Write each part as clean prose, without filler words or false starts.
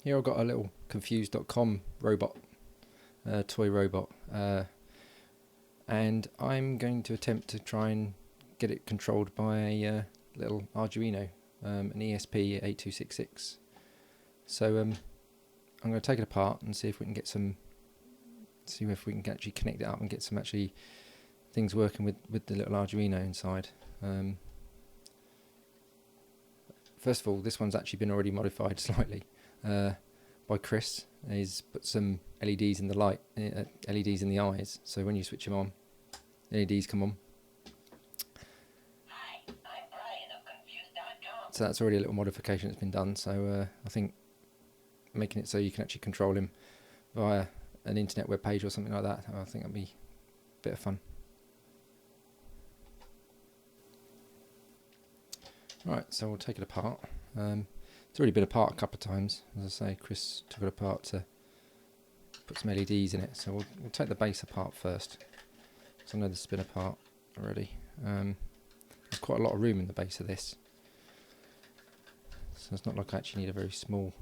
Here I've got a little confused.com robot, toy robot, and I'm going to attempt to try and get it controlled by a little Arduino, an ESP8266. So I'm going to take it apart and see if we can get see if we can actually connect it up and get some actually things working with the little Arduino inside. First of all, this one's actually been already modified slightly by Chris. He's put some LEDs in the light, LEDs in the eyes, so when you switch them on, LEDs come on. Hi, I'm Brian of Confused.com. So that's already a little modification that's been done. So I think making it so you can actually control him via an internet web page or something like that, I think that'd be a bit of fun. Right, so we'll take it apart. It's already been apart a couple of times. As I say, Chris took it apart to put some LEDs in it. So we'll take the base apart first. So I know this has been apart already. There's quite a lot of room in the base of this. So it's not like I actually need a very small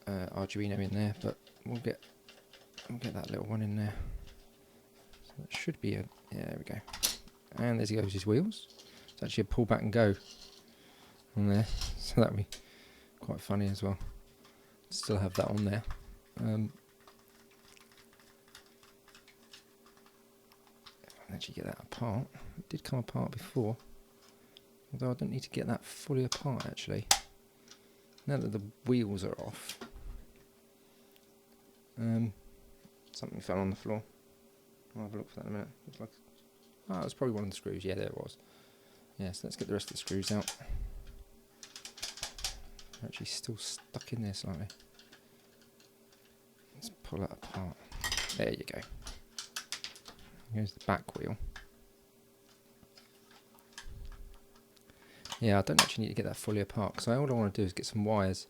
Arduino in there, but we'll get that little one in there. So that should be a, yeah, there we go. And there he goes, his wheels. It's actually a pull back and go on there, so that'll be quite funny as well. Still have that on there. If I can actually get that apart. It did come apart before, although I don't need to get that fully apart actually. Now that the wheels are off. Something fell on the floor. I'll have a look for that in a minute. Looks like, oh, it was probably one of the screws. Yeah, there it was. Yeah, so let's get the rest of the screws out. They're actually still stuck in there slightly. Let's pull that apart. There you go. Here's the back wheel. Yeah, I don't actually need to get that fully apart, because all I want to do is get some wires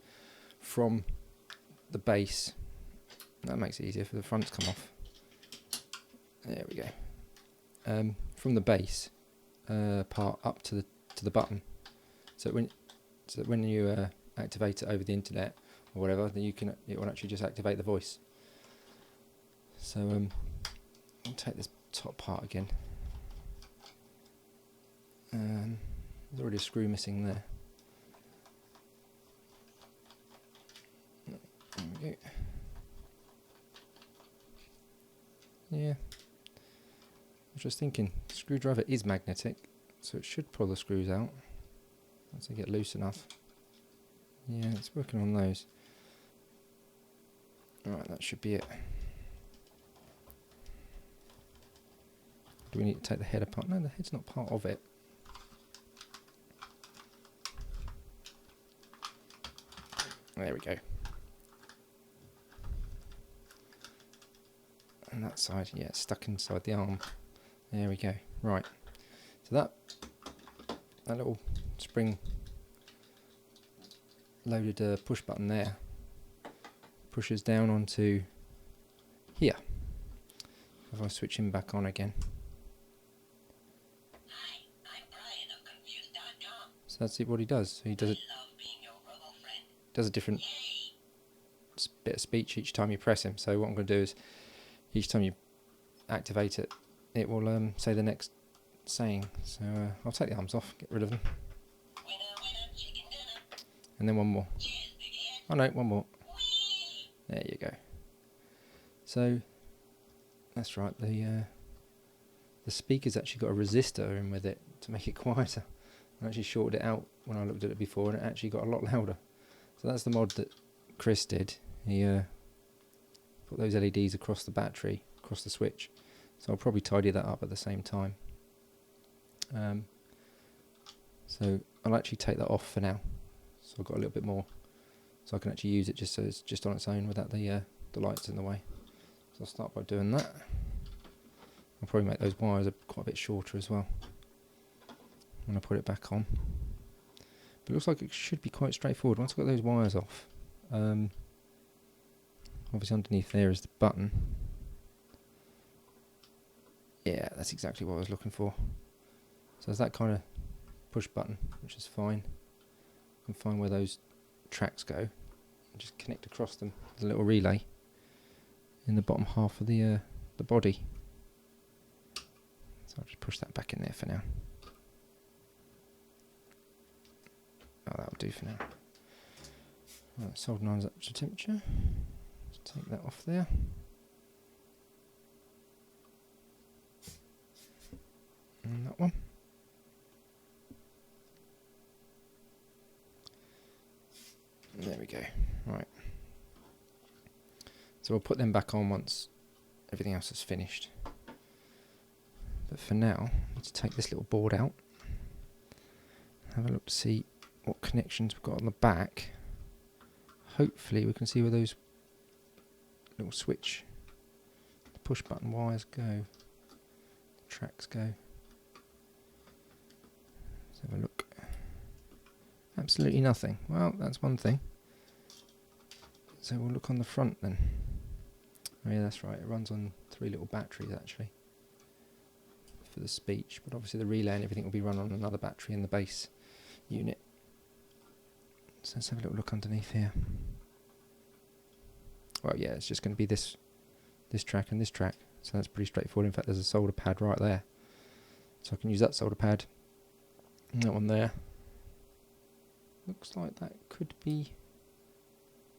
from the base. That makes it easier for the front to come off. There we go. From the base part up to the button, so that when you activate it over the internet or whatever, then it will actually just activate the voice. So I'll take this top part again. There's already a screw missing there. There we go. Yeah, I was just thinking, the screwdriver is magnetic, so it should pull the screws out once they get loose enough. Yeah, it's working on those. Alright, that should be it. Do we need to take the head apart? No, the head's not part of it. There we go. And that side, yeah, it's stuck inside the arm. There we go. Right. So that little spring loaded push button there pushes down onto here. If I switch him back on again. Hi, I'm Brian of Confused.com. So that's it, what he does. So he does I it. love being your robo friend. Does a different Yay! bit of speech each time you press him. So what I'm going to do is, each time you activate it, it will say the next saying. So I'll take the arms off, get rid of them, Winner, winner, chicken dinner. and then one more. Cheers, big head. Oh no, one more. Whee! There you go. So that's right. The speaker's actually got a resistor in with it to make it quieter. I actually shorted it out when I looked at it before, and it actually got a lot louder. So that's the mod that Chris did. He put those LEDs across the battery, across the switch. So I'll probably tidy that up at the same time. So I'll actually take that off for now. So I've got a little bit more, so I can actually use it just so it's just on its own without the lights in the way. So I'll start by doing that. I'll probably make those wires quite a bit shorter as well when I put it back on. But it looks like it should be quite straightforward once I've got those wires off. Obviously underneath there is the button. Yeah, that's exactly what I was looking for. So there's that kind of push button, which is fine. I can find where those tracks go, and just connect across them with a little relay in the bottom half of the body. So I'll just push that back in there for now. Oh, that'll do for now. Right, soldering iron's up to temperature. Let's take that off there. And that one. There we go. Right. So we'll put them back on once everything else is finished. But for now, I need to take this little board out. Have a look to see what connections we've got on the back. Hopefully we can see where those little switch, the push button wires go, the tracks go. Let's have a look. Absolutely nothing. Well, that's one thing. So we'll look on the front then. Oh yeah, that's right. It runs on 3 little batteries actually for the speech, but obviously the relay and everything will be run on another battery in the base unit. So let's have a little look underneath here. Well, yeah, it's just going to be this track and this track. So that's pretty straightforward. In fact, there's a solder pad right there. So I can use that solder pad. And that one there. Looks like that could be...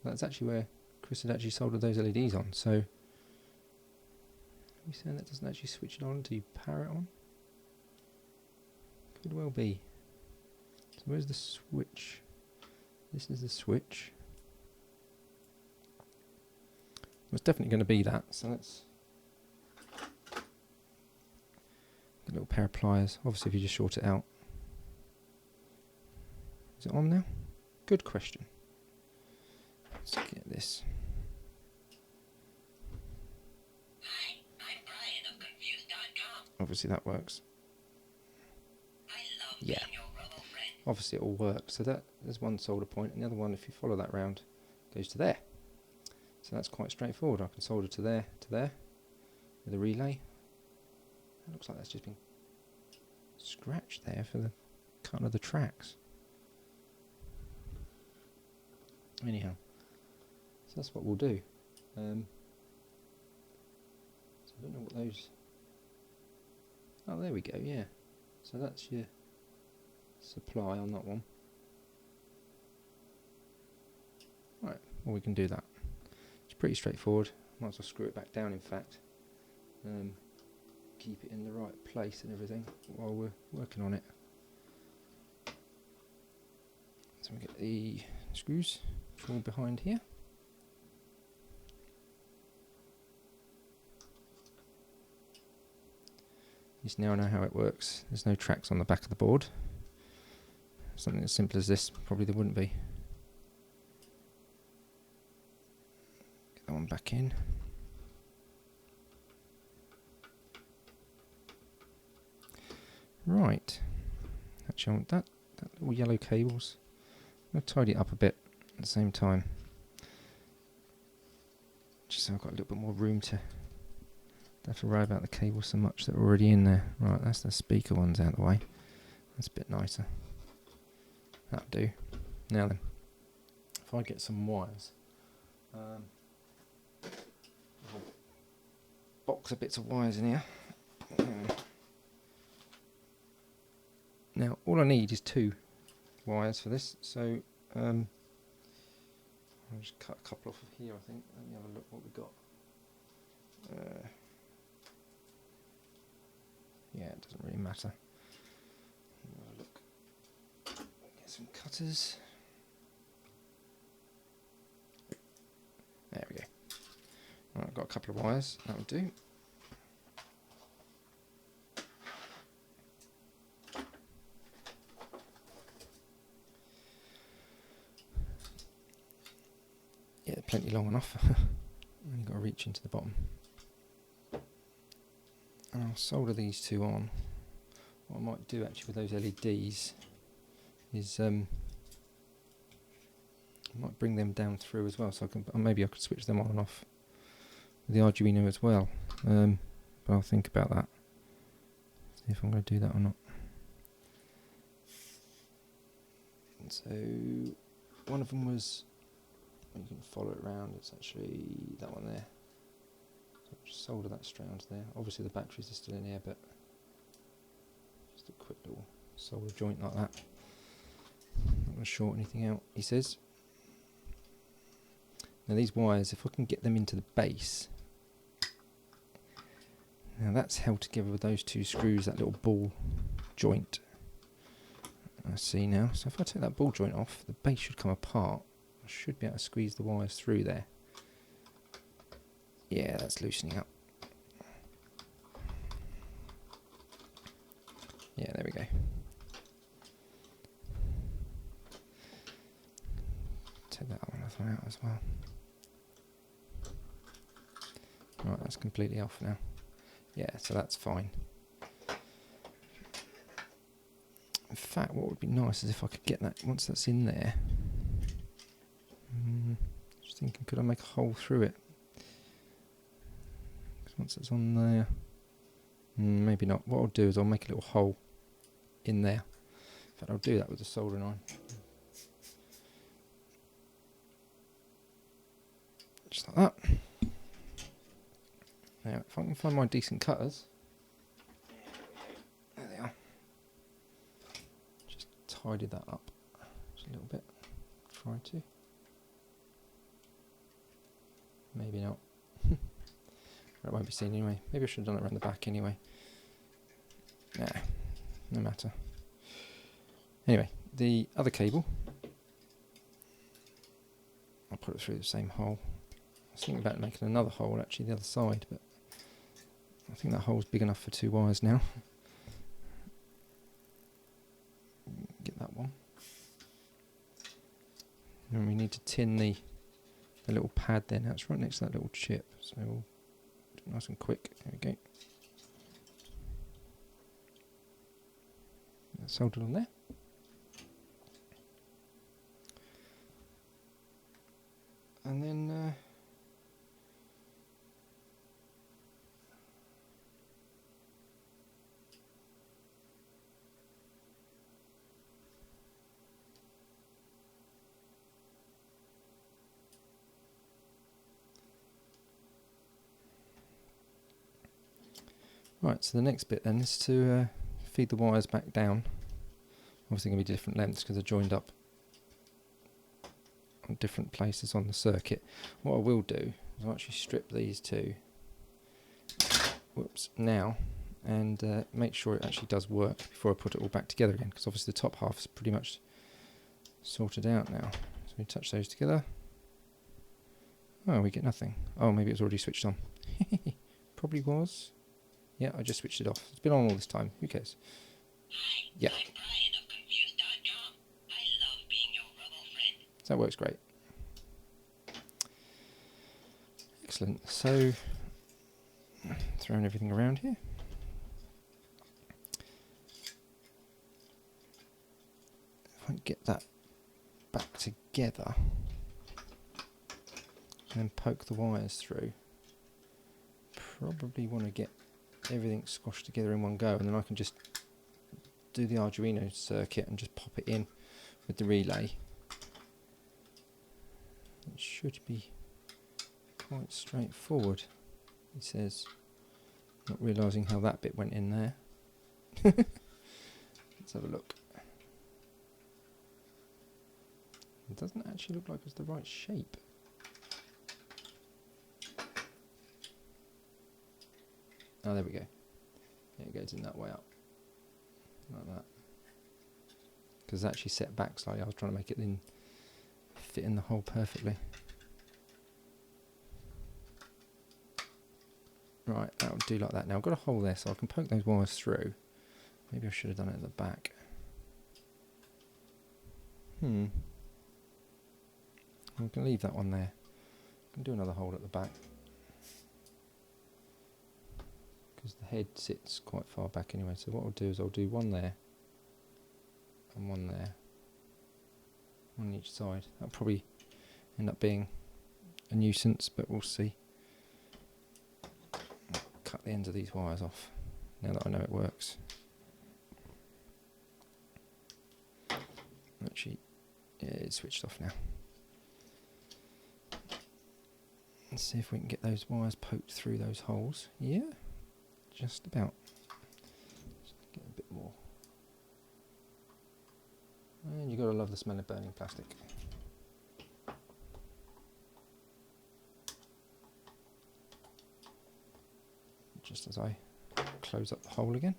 That's actually where Chris had actually soldered those LEDs on. So, are you saying that doesn't actually switch it on until you power it on? Could well be. So where's the switch? This is the switch. It's definitely going to be that. So let's get a little pair of pliers. Obviously, if you just short it out. Is it on now? Good question. Let's get this. Hi, I'm Brian of Confused.com. Obviously that works. I love Yeah. being your robo friend. Obviously it all works. So there's one solder point, and the other one, if you follow that round, goes to there. So that's quite straightforward. I can solder to there, with a relay. It looks like that's just been scratched there for the cutting of the tracks. Anyhow, so that's what we'll do. So I don't know what those... Oh, there we go, yeah. So that's your supply on that one. Right, well we can do that. It's pretty straightforward. Might as well screw it back down, in fact. Keep it in the right place and everything while we're working on it. So we get the screws all behind here. Just now know how it works. There's no tracks on the back of the board. Something as simple as this, probably there wouldn't be. Get that one back in. Right. Actually, I want that little yellow cables. I'm going to tidy it up a bit at the same time. Just so I've got a little bit more room to... Don't have to worry about the cables so much that are already in there. Right, that's the speaker ones out of the way. That's a bit nicer. That'll do. Now then, if I get some wires, a box of bits of wires in here. Now, all I need is 2 wires for this, so I'll just cut a couple off of here, I think. Let me have a look what we've got. Yeah, it doesn't really matter. Have a look. Get some cutters. There we go. Right, I've got a couple of wires. That will do. Yeah, plenty long enough. Only got to reach into the bottom. And I'll solder these 2 on. What I might do actually with those LEDs is I might bring them down through as well, so I can maybe I could switch them on and off with the Arduino as well. But I'll think about that. See if I'm going to do that or not. And so one of them was, you can follow it around, it's actually that one there. So just solder that straight onto there. Obviously the batteries are still in here, but just a quick little solder joint like that. Not going to short anything out, he says. Now these wires, if I can get them into the base, now that's held together with those two screws, that little ball joint. I see now. So if I take that ball joint off, the base should come apart. I should be able to squeeze the wires through there. Yeah, that's loosening up. Yeah, there we go. Take that one out as well. Right, that's completely off now. Yeah, so that's fine. In fact, what would be nice is if I could get that, once that's in there. Just thinking, could I make a hole through it? Because once it's on there, maybe not. What I'll do is I'll make a little hole in there. In fact, I'll do that with the soldering iron. Just like that. Now, if I can find my decent cutters, there they are. Just tidy that up just a little bit. Try to. Maybe not. It won't be seen anyway. Maybe I should have done it around the back anyway. Nah, no matter. Anyway, the other cable, I'll put it through the same hole. I was thinking about making another hole actually the other side, but I think that hole's big enough for 2 wires now. Get that one. And we need to tin the little pad there. Now it's right next to that little chip, so we'll do it nice and quick. There we go. That's soldered on there. And then right, so the next bit then is to feed the wires back down. Obviously going to be different lengths because they're joined up on different places on the circuit. What I will do is I'll actually strip these two now and make sure it actually does work before I put it all back together again, because obviously the top half is pretty much sorted out now. So we touch those together. Oh, we get nothing. Oh, maybe it's already switched on. Probably was. Yeah, I just switched it off. It's been on all this time. Who cares? Hi, Yeah. I'm Brian of confused.com. I love being your rebel friend. So that works great. Excellent. So, throwing everything around here. If I can get that back together and then poke the wires through, probably want to get everything squashed together in one go, and then I can just do the Arduino circuit and just pop it in with the relay. It should be quite straightforward, he says, not realising how that bit went in there. Let's have a look. It doesn't actually look like it's the right shape. Oh, there we go. Yeah, it goes in that way up. Like that. Because it's actually set back slightly. I was trying to make it fit in the hole perfectly. Right, that'll do like that. Now I've got a hole there, so I can poke those wires through. Maybe I should have done it at the back. I'm going to leave that one there. I can do another hole at the back, because the head sits quite far back anyway. So what I'll do is I'll do one there and one there, one on each side. That'll probably end up being a nuisance, but we'll see. I'll cut the ends of these wires off now that I know it works. Actually, Yeah, it's switched off now. Let's see if we can get those wires poked through those holes. Yeah, just about. Just get a bit more. And you've got to love the smell of burning plastic. Just as I close up the hole again.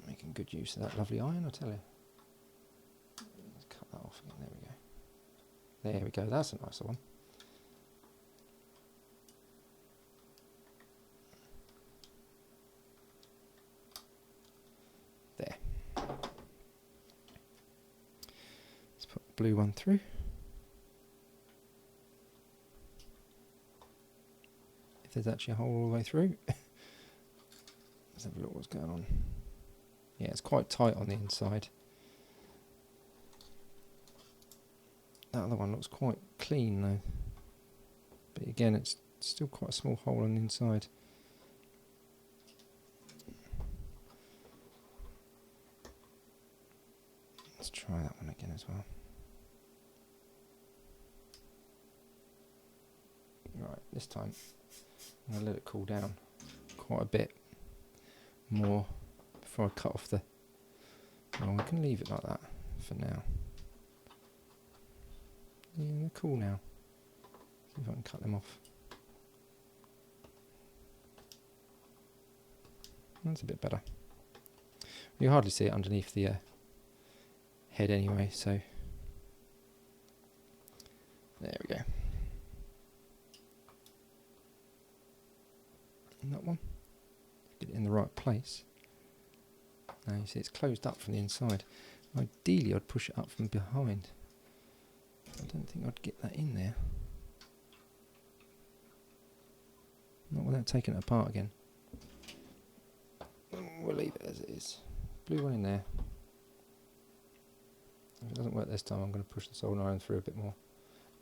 Making good use of that lovely iron, I tell you. Let's cut that off again. There we go. There we go. That's a nicer one. There. Let's put the blue one through. If there's actually a hole all the way through. Let's have a look what's going on. Yeah, it's quite tight on the inside. That other one looks quite clean though. But again, it's still quite a small hole on the inside. Let's try that one again as well. Right, this time I'm going to let it cool down quite a bit more before I cut off the... Well, we can leave it like that for now. Yeah, they're cool now. See if I can cut them off. That's a bit better. You hardly see it underneath the head anyway, so there we go. And that one, get it in the right place. Now you see it's closed up from the inside. Ideally I'd push it up from behind. I don't think I'd get that in there. Not without taking it apart again. We'll leave it as it is. Blue one in there. If it doesn't work this time, I'm going to push the soldering iron through a bit more.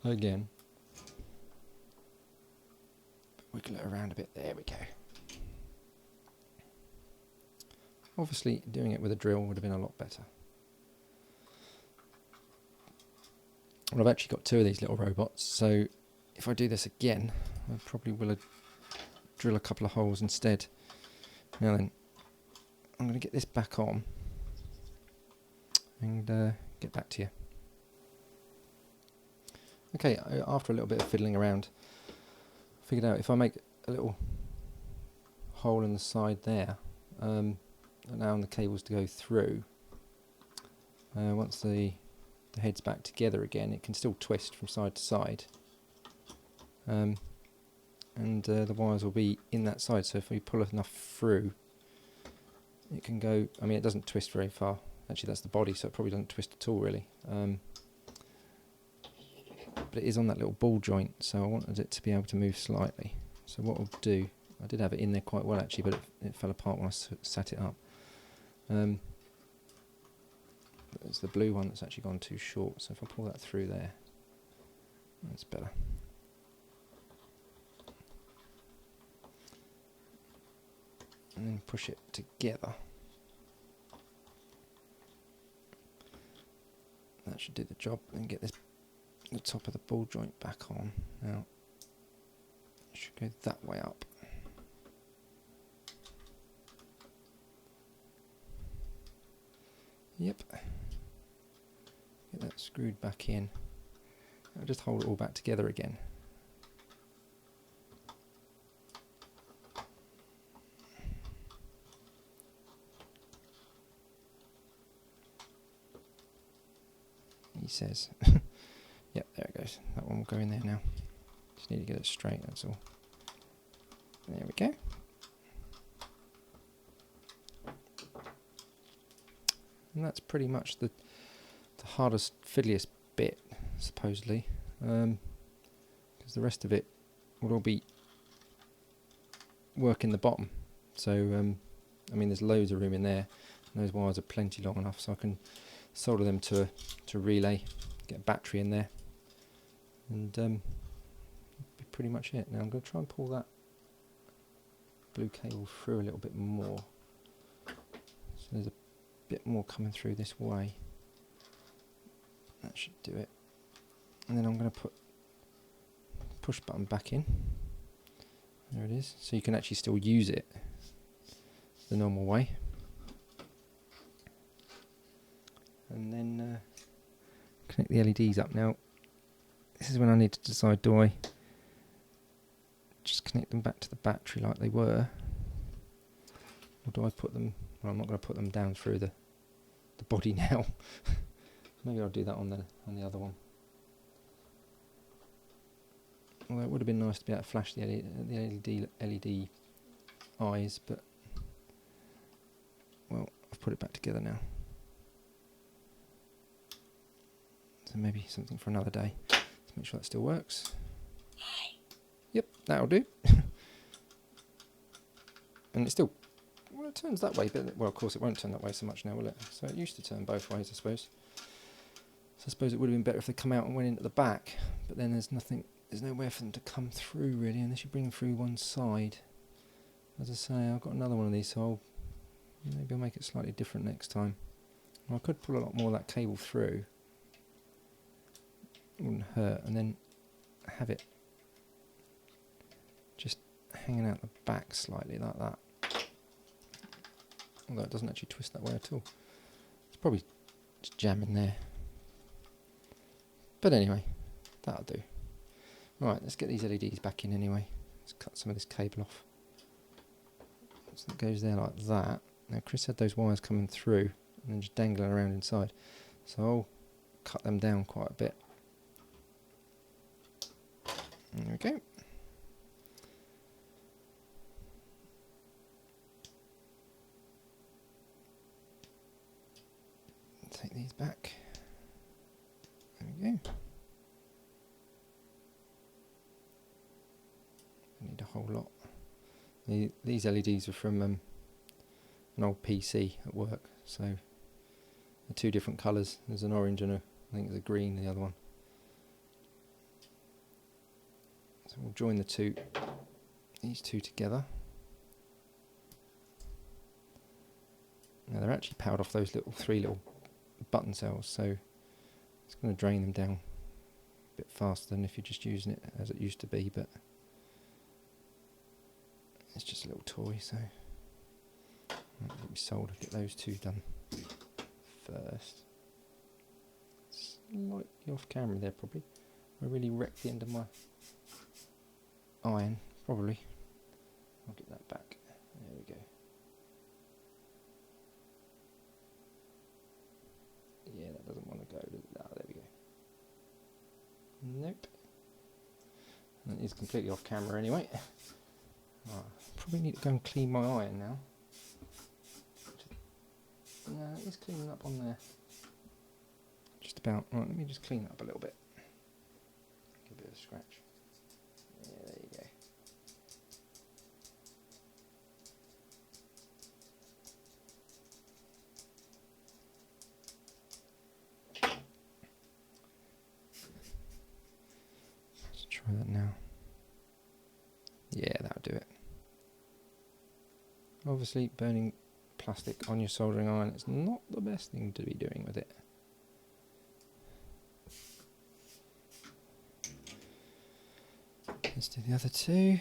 Again. Wiggle it around a bit. There we go. Obviously, doing it with a drill would have been a lot better. Well, I've actually got two of these little robots, so if I do this again, I probably will drill a couple of holes instead. Now then, I'm going to get this back on and get back to you. Okay, after a little bit of fiddling around, I figured out if I make a little hole in the side there, allowing the cables to go through, once the head's back together again, it can still twist from side to side, and the wires will be in that side, so if we pull enough through, it can go. I mean, it doesn't twist very far. Actually, that's the body, so it probably doesn't twist at all, really. But it is on that little ball joint, so I wanted it to be able to move slightly. So what I'll do, I did have it in there quite well actually, but it fell apart when I sat it up. It's the blue one that's actually gone too short, so if I pull that through there, that's better. And then push it together. That should do the job. And get the top of the ball joint back on. Now, it should go that way up. Yep. Get that screwed back in. I'll just hold it all back together again. He says. Yep, there it goes. That one will go in there now. Just need to get it straight, that's all. There we go. And that's pretty much the hardest, fiddliest bit, supposedly. Because the rest of it will all be work in the bottom. So, I mean, there's loads of room in there. And those wires are plenty long enough, so I can solder them to a relay, get a battery in there, and that'll be pretty much it. Now I'm going to try and pull that blue cable through a little bit more. there's a bit more coming through this way. That should do it. And then I'm going to put push button back in. There it is. So you can actually still use it the normal way. And then connect the LEDs up. Now, this is when I need to decide, do I just connect them back to the battery like they were, or do I put them, well, I'm not going to put them down through the body now. Maybe I'll do that on the other one. Although it would have been nice to be able to flash the LED eyes, but well, I've put it back together now. So maybe something for another day. Let's make sure that still works. Yep, that'll do. And it still, well, it turns that way, but well, of course it won't turn that way so much now, will it? So it used to turn both ways, I suppose. So I suppose it would have been better if they come out and went into the back, but then there's nowhere for them to come through really, unless you bring them through one side. As I say, I've got another one of these, so maybe I'll make it slightly different next time. Well, I could pull a lot more of that cable through. It wouldn't hurt, and then have it just hanging out the back slightly like that. Although it doesn't actually twist that way at all. It's probably just jamming there. But anyway, that'll do. Right, let's get these LEDs back in anyway. Let's cut some of this cable off. So it goes there like that. Now Chris had those wires coming through and then just dangling around inside. So I'll cut them down quite a bit. There we go. Take these back. There we go. I need a whole lot. These LEDs are from an old PC at work, so they're two different colours. There's an orange and I think there's a green, the other one. So we'll join these two together. Now they're actually powered off those three little button cells, so it's going to drain them down a bit faster than if you're just using it as it used to be, but it's just a little toy, so let me solder, get those two done first. Slightly off camera there probably. I really wrecked the end of my iron, probably. I'll get that back. There we go. Yeah, that doesn't want to go. Ah, there we go. Nope. That is completely off camera anyway. Right, probably need to go and clean my iron now. No, it is cleaning up on there. Just about. Right, let me just clean it up a little bit. Give it a scratch. Yeah, there you go. Let's try that now. Yeah, that'll do it. Obviously, burning plastic on your soldering iron is not the best thing to be doing with it. Let's do the other two.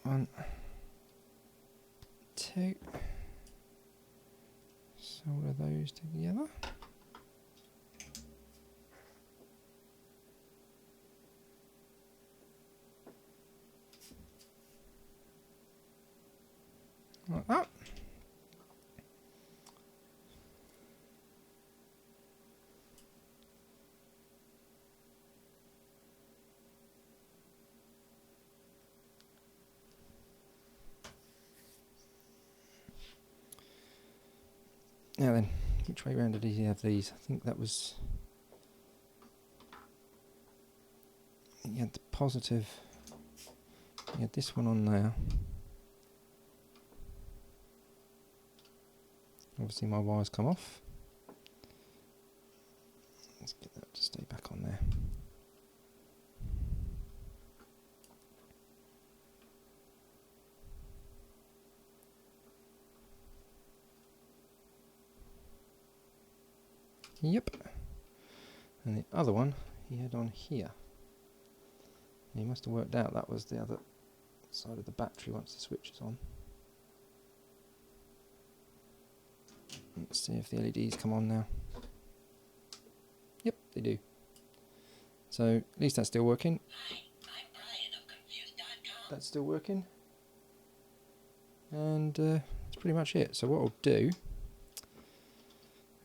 1, 2. Solder those together. Like that. Now then, which way round did he have these? I think that was... You had the positive... You had this one on there. Obviously my wires come off. Let's get that to stay back on there. Yep. And the other one he had on here. He must have worked out that was the other side of the battery once the switch is on. Let's see if the LEDs come on now. Yep, they do. So at least that's still working. Hi, I'm Brian of Confused.com. That's still working. And that's pretty much it. So what I'll do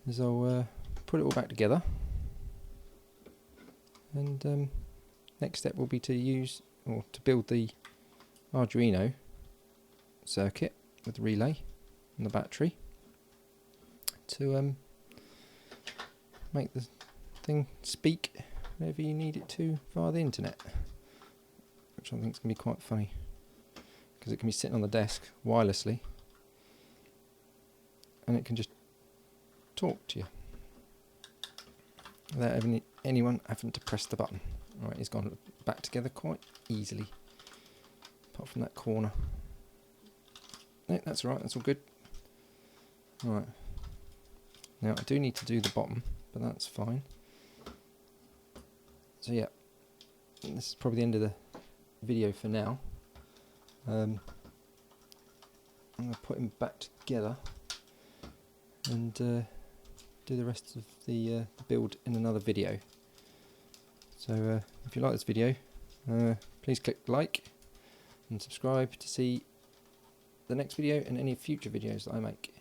is I'll put it all back together. And next step will be to use, or to build the Arduino circuit with the relay and the battery to make the thing speak whenever you need it to via the internet, which I think is going to be quite funny because it can be sitting on the desk wirelessly and it can just talk to you without anyone having to press the button. Alright, it's gone back together quite easily, apart from that corner. No, that's alright, that's all good. Alright, now I do need to do the bottom, but that's fine. So yeah, this is probably the end of the video for now. I'm going to put him back together and do the rest of the build in another video. So if you like this video, please click like and subscribe to see the next video and any future videos that I make.